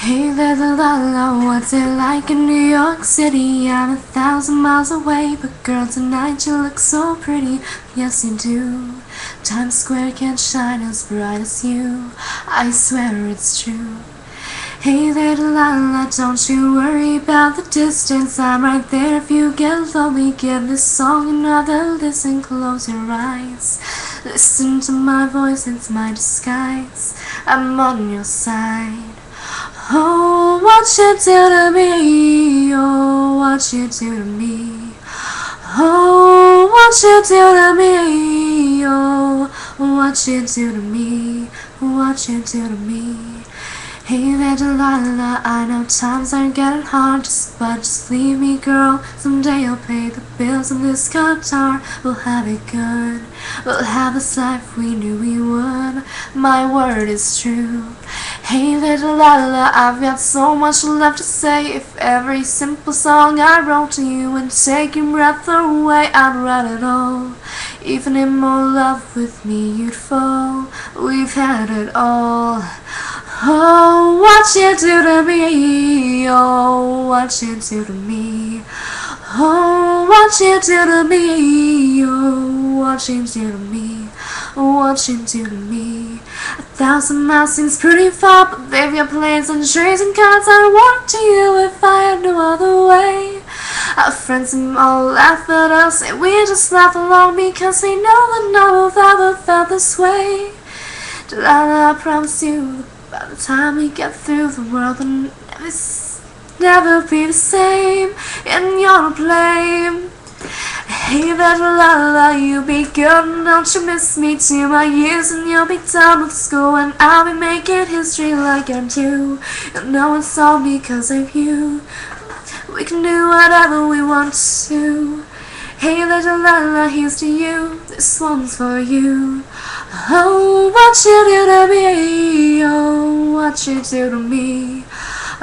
Hey there, la, what's it like in New York City? I'm 1,000 miles away, but girl, tonight you look so pretty. Yes, you do. Times Square can't shine as bright as you. I swear it's true. Hey there, la, don't you worry about the distance. I'm right there if you get lonely. Give this song another listen, close your eyes. Listen to my voice, it's my disguise. I'm on your side. Oh, what you do to me, oh, what you do to me. Oh, what you do to me, oh, what you do to me, what you do to me. Hey there, Delilah, I know times are getting hard, but just leave me, girl. Someday I'll pay the bills on this guitar. We'll have it good, we'll have this life we knew we would. My word is true. Hey there, Delilah, I've got so much left to say. If every simple song I wrote to you would take your breath away, I'd write it all. Even in more love with me you'd fall. We've had it all. Oh, what you do to me, oh, what you do to me. Oh, what you do to me, oh, what you do to me, what you do to me. 1,000 miles seems pretty far, but they've got planes and trees and cars. I'd walk to you if I had no other way. Our friends and all laugh at us, and we just laugh along because we know that none of us ever felt this way. Delilah, I promise you, by the time we get through, the world will never be the same, and you're to blame. Hey there, Delilah, you be good and don't you miss me. 2 more years and you'll be done with school, and I'll be making history like I do. And no it's all because of you. We can do whatever we want to. Hey there, Delilah, here's to you. This one's for you. Oh, what you do to me, oh, what you do to me.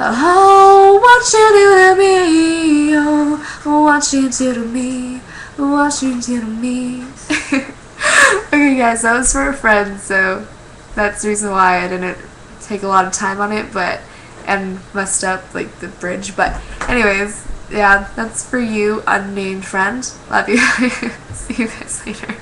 Oh, what you do to me, oh, what you do to me, what you do to me. Okay guys, that was for a friend, so that's the reason why I didn't take a lot of time on it, and messed up like the bridge, but anyways, yeah, that's for you, unnamed friend. Love you. See you guys later.